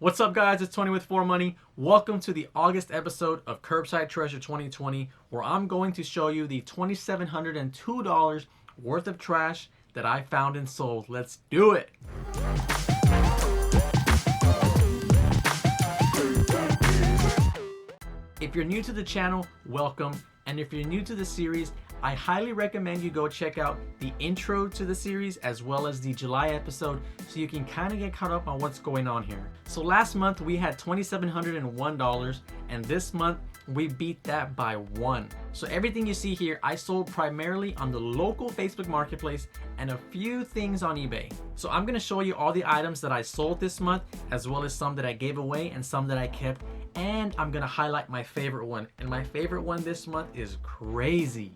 What's up, guys? It's Tony with 4Money. Welcome to the August episode of Curbside Treasure 2020, where I'm going to show you the $2,702 worth of trash that I found and sold. Let's do it. If you're new to the channel, welcome. And if you're new to the series, I highly recommend you go check out the intro to the series as well as the July episode so you can kind of get caught up on what's going on here. So last month we had $2,701 and this month we beat that by 1. So everything you see here I sold primarily on the local Facebook marketplace and a few things on eBay. So I'm going to show you all the items that I sold this month as well as some that I gave away and some that I kept, and I'm going to highlight my favorite one. And my favorite one this month is crazy.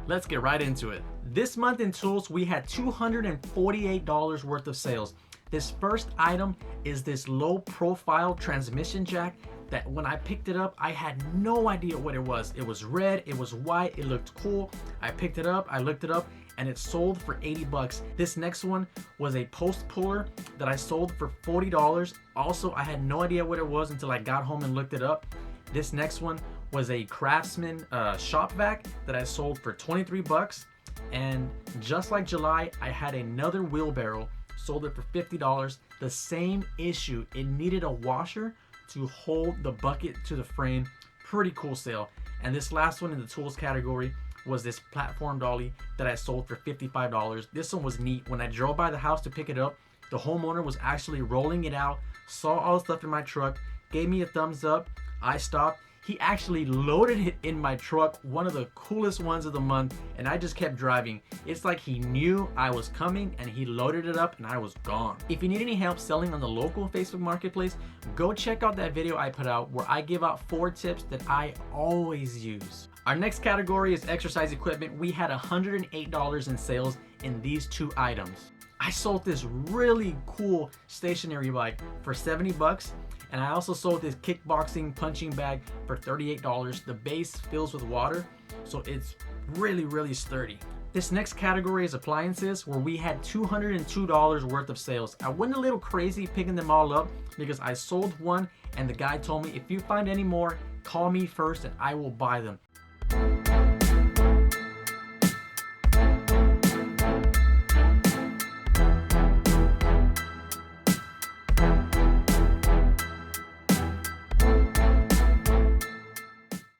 Let's get right into it. This month in tools, we had $248 worth of sales. This first item is this low profile transmission jack that when I picked it up, I had no idea what it was. It was red, it was white, it looked cool. I picked it up, I looked it up, and it sold for 80 bucks. This next one was a post puller that I sold for $40. Also, I had no idea what it was until I got home and looked it up. This next one was a Craftsman shop vac that I sold for 23 bucks. And just like July, I had another wheelbarrow, sold it for $50. The same issue, it needed a washer to hold the bucket to the frame. Pretty cool sale. And this last one in the tools category was this platform dolly that I sold for $55. This one was neat. When I drove by the house to pick it up, the homeowner was actually rolling it out, saw all the stuff in my truck, gave me a thumbs up. I stopped. He actually loaded it in my truck, one of the coolest ones of the month, and I just kept driving. It's like he knew I was coming and he loaded it up and I was gone. If you need any help selling on the local Facebook marketplace, go check out that video I put out where I give out 4 tips that I always use. Our next category is exercise equipment. We had $108 in sales in these 2 items. I sold this really cool stationary bike for 70 bucks. And I also sold this kickboxing punching bag for $38. The base fills with water, so it's really sturdy. This next category is appliances, where we had $202 worth of sales. I went a little crazy picking them all up because I sold one and the guy told me, if you find any more, call me first and I will buy them.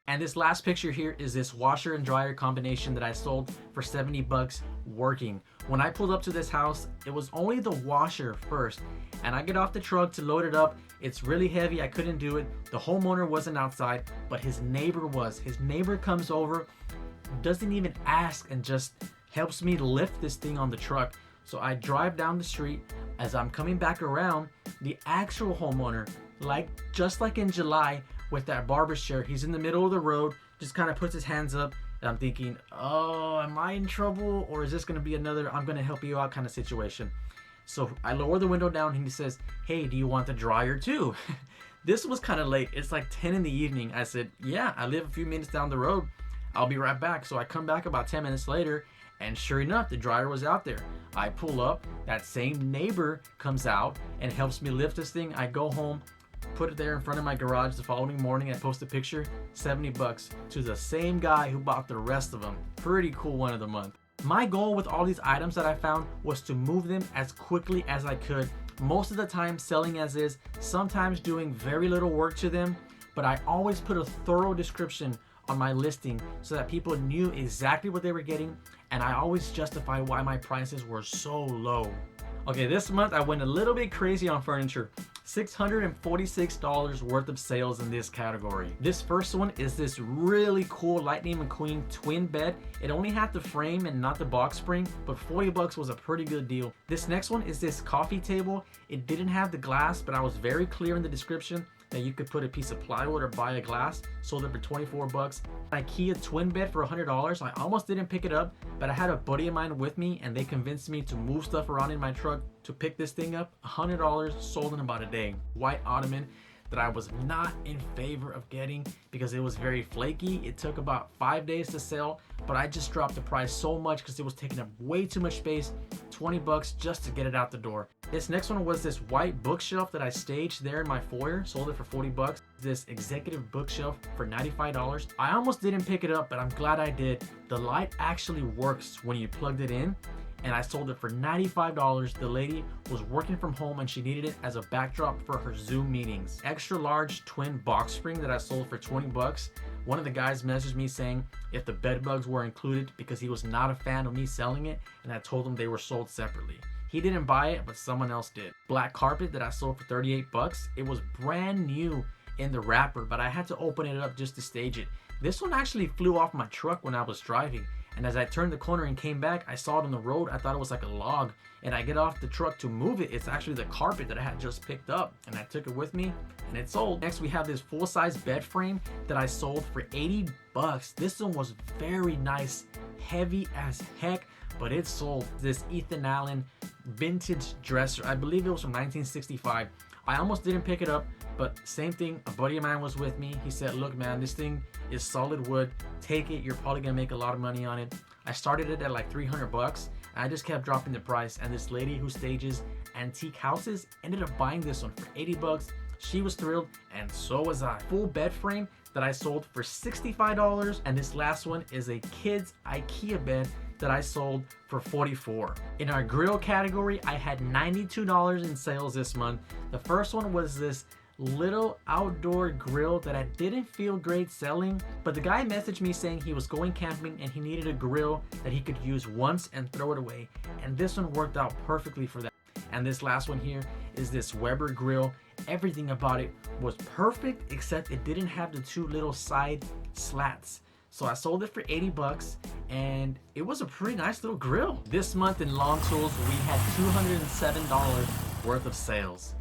And this last picture here is this washer and dryer combination that I sold for 70 bucks working. When I pulled up to this house, it was only the washer first. And I get off the truck to load it up. It's really heavy, I couldn't do it. The homeowner wasn't outside, but his neighbor was. His neighbor comes over, doesn't even ask, and just helps me lift this thing on the truck. So I drive down the street. As I'm coming back around, the actual homeowner, just like in July, with that barber's chair, he's in the middle of the road, just kind of puts his hands up, and I'm thinking, oh, am I in trouble, or is this going to be another I'm going to help you out kind of situation? So I lower the window down and he says, hey, do you want the dryer too? This was kind of late. It's like 10 in the evening. I said, yeah, I live a few minutes down the road. I'll be right back. So I come back about 10 minutes later, and sure enough, the dryer was out there. I pull up, that same neighbor comes out and helps me lift this thing. I go home, put it there in front of my garage. The following morning I post a picture, 70 bucks to the same guy who bought the rest of them. Pretty cool one of the month. My goal with all these items that I found was to move them as quickly as I could. Most of the time selling as is, sometimes doing very little work to them, but I always put a thorough description on my listing so that people knew exactly what they were getting, and I always justify why my prices were so low. Okay, this month I went a little bit crazy on furniture. $646 worth of sales in this category. This first one is this really cool Lightning McQueen twin bed. It only had the frame and not the box spring, but 40 bucks was a pretty good deal. This next one is this coffee table. It didn't have the glass, but I was very clear in the description that you could put a piece of plywood or buy a glass. Sold it for 24 bucks. IKEA twin bed for $100. I almost didn't pick it up, but I had a buddy of mine with me and they convinced me to move stuff around in my truck to pick this thing up. $100, sold in about a day. White ottoman. that I was not in favor of getting because it was very flaky. It took about 5 days to sell, but I just dropped the price so much because it was taking up way too much space. 20 bucks just to get it out the door. This next one was this white bookshelf that I staged there in my foyer. Sold it for 40 bucks. This executive bookshelf for $95. I almost didn't pick it up, but I'm glad I did. The light actually works when you plugged it in, and I sold it for $95. The lady was working from home and she needed it as a backdrop for her Zoom meetings. Extra large twin box spring that I sold for 20 bucks. One of the guys messaged me saying if the bed bugs were included because he was not a fan of me selling it, and I told him they were sold separately. He didn't buy it, but someone else did. Black carpet that I sold for 38 bucks. It was brand new in the wrapper, but I had to open it up just to stage it. This one actually flew off my truck when I was driving, and as I turned the corner and came back, I saw it on the road. I thought it was like a log, and I get off the truck to move it. It's actually the carpet that I had just picked up, and I took it with me, and it sold. Next, we have this full-size bed frame that I sold for 80 bucks. This one was very nice, heavy as heck, but it sold. This Ethan Allen vintage dresser. I believe it was from 1965. I almost didn't pick it up, but same thing. A buddy of mine was with me. He said, look, man, this thing is solid wood. Take it. You're probably going to make a lot of money on it. I started it at like 300 bucks. I just kept dropping the price, and this lady who stages antique houses ended up buying this one for 80 bucks. She was thrilled, and so was I. Full bed frame that I sold for $65, and this last one is a kid's IKEA bed that I sold for $44. In our grill category, I had $92 in sales this month. The first one was this little outdoor grill that I didn't feel great selling, but the guy messaged me saying he was going camping and he needed a grill that he could use once and throw it away, and this one worked out perfectly for that. And this last one here is this Weber grill. Everything about it was perfect except it didn't have the two little side slats. So I sold it for 80 bucks, and it was a pretty nice little grill. This month in lawn tools, we had $207 worth of sales.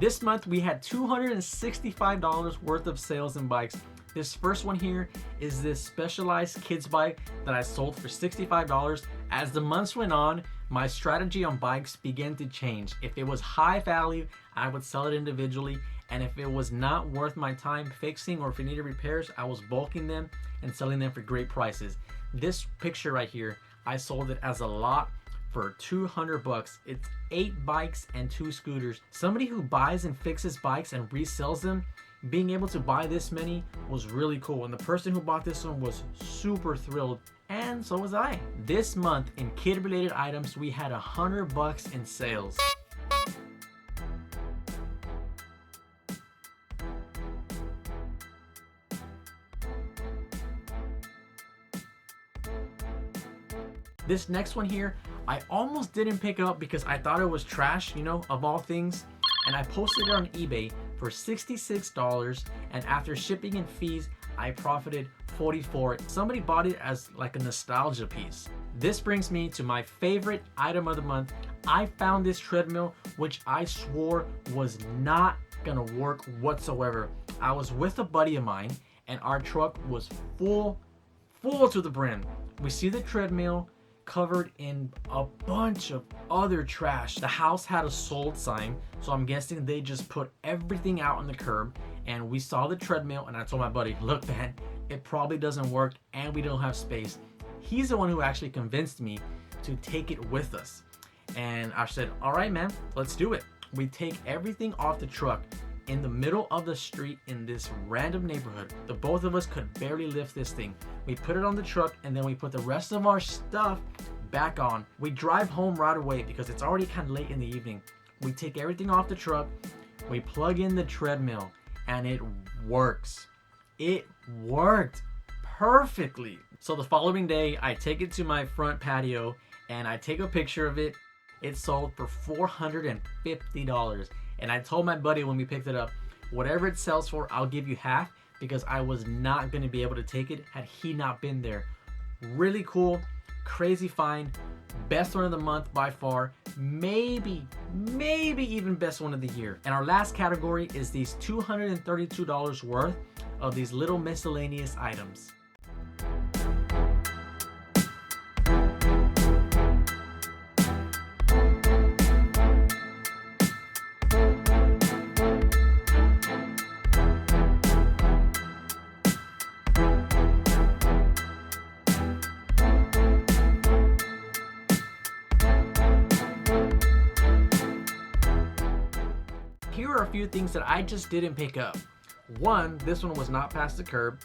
This month we had $265 worth of sales in bikes. This first one here is this Specialized kids bike that I sold for $65. As the months went on, my strategy on bikes began to change. If it was high value, I would sell it individually, and if it was not worth my time fixing or if it needed repairs, I was bulking them and selling them for great prices. This picture right here, I sold it as a lot for 200 bucks. It's 8 bikes and 2 scooters. Somebody who buys and fixes bikes and resells them, being able to buy this many was really cool, and the person who bought this one was super thrilled, and so was I. This month in kid related items, we had 100 bucks in sales. This next one here, I almost didn't pick up because I thought it was trash, you know, of all things. And I posted it on eBay for $66, and after shipping and fees, I profited $44. Somebody bought it as like a nostalgia piece. This brings me to my favorite item of the month. I found this treadmill, which I swore was not gonna work whatsoever. I was with a buddy of mine, and our truck was full to the brim. We see the treadmill covered in a bunch of other trash. The house had a sold sign, so I'm guessing they just put everything out on the curb, and we saw the treadmill, and I told my buddy, look man, it probably doesn't work and we don't have space. He's the one who actually convinced me to take it with us, and I said, all right man, let's do it. We take everything off the truck in the middle of the street in this random neighborhood. The both of us could barely lift this thing. We put it on the truck, and then we put the rest of our stuff back on. We drive home right away because it's already kind of late in the evening. We take everything off the truck, we plug in the treadmill, and it works. It worked perfectly. So the following day, I take it to my front patio and I take a picture of it. It sold for $450. And I told my buddy when we picked it up, whatever it sells for, I'll give you half, because I was not going to be able to take it had he not been there. Really cool, crazy find, best one of the month by far, maybe even best one of the year. And our last category is these $232 worth of these little miscellaneous items. Here are a few things that I just didn't pick up. One, this one was not past the curb.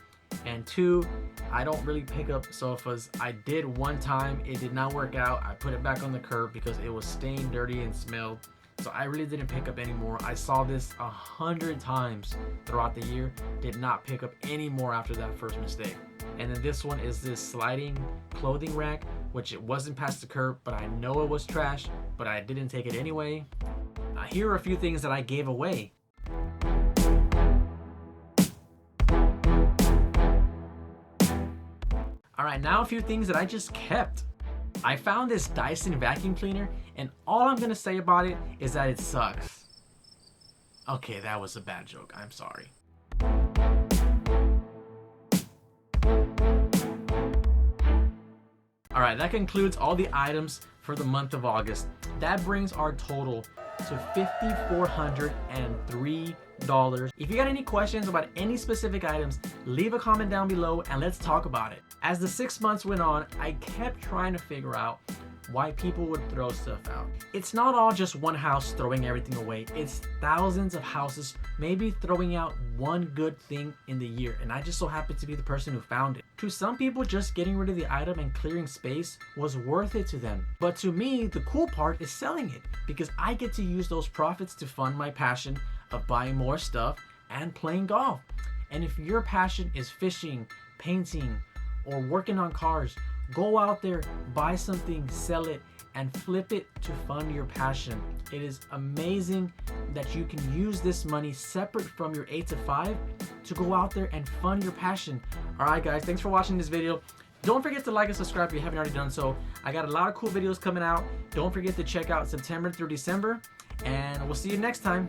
And two, I don't really pick up sofas. I did one time, it did not work out. I put it back on the curb because it was stained, dirty, and smelled. So I really didn't pick up anymore. I saw this 100 times throughout the year. Did not pick up any more after that first mistake. And then this one is this sliding clothing rack, which it wasn't past the curb, but I know it was trash, but I didn't take it anyway. Here are a few things that I gave away. Alright, now a few things that I just kept. I found this Dyson vacuum cleaner, and all I'm gonna say about it is that it sucks. Okay, that was a bad joke. I'm sorry. Alright, that concludes all the items for the month of August. That brings our total to $5,403. If you got any questions about any specific items, leave a comment down below and let's talk about it. As the 6 months went on, I kept trying to figure out why people would throw stuff out. It's not all just one house throwing everything away. It's thousands of houses maybe throwing out one good thing in the year, and I just so happened to be the person who found it. To some people, just getting rid of the item and clearing space was worth it to them. But to me, the cool part is selling it, because I get to use those profits to fund my passion of buying more stuff and playing golf. And if your passion is fishing, painting, or working on cars, go out there, buy something, sell it, and flip it to fund your passion. It is amazing that you can use this money separate from your 8 to 5 to go out there and fund your passion. Alright guys, thanks for watching this video. Don't forget to like and subscribe if you haven't already done so. I got a lot of cool videos coming out. Don't forget to check out September through December, and we'll see you next time.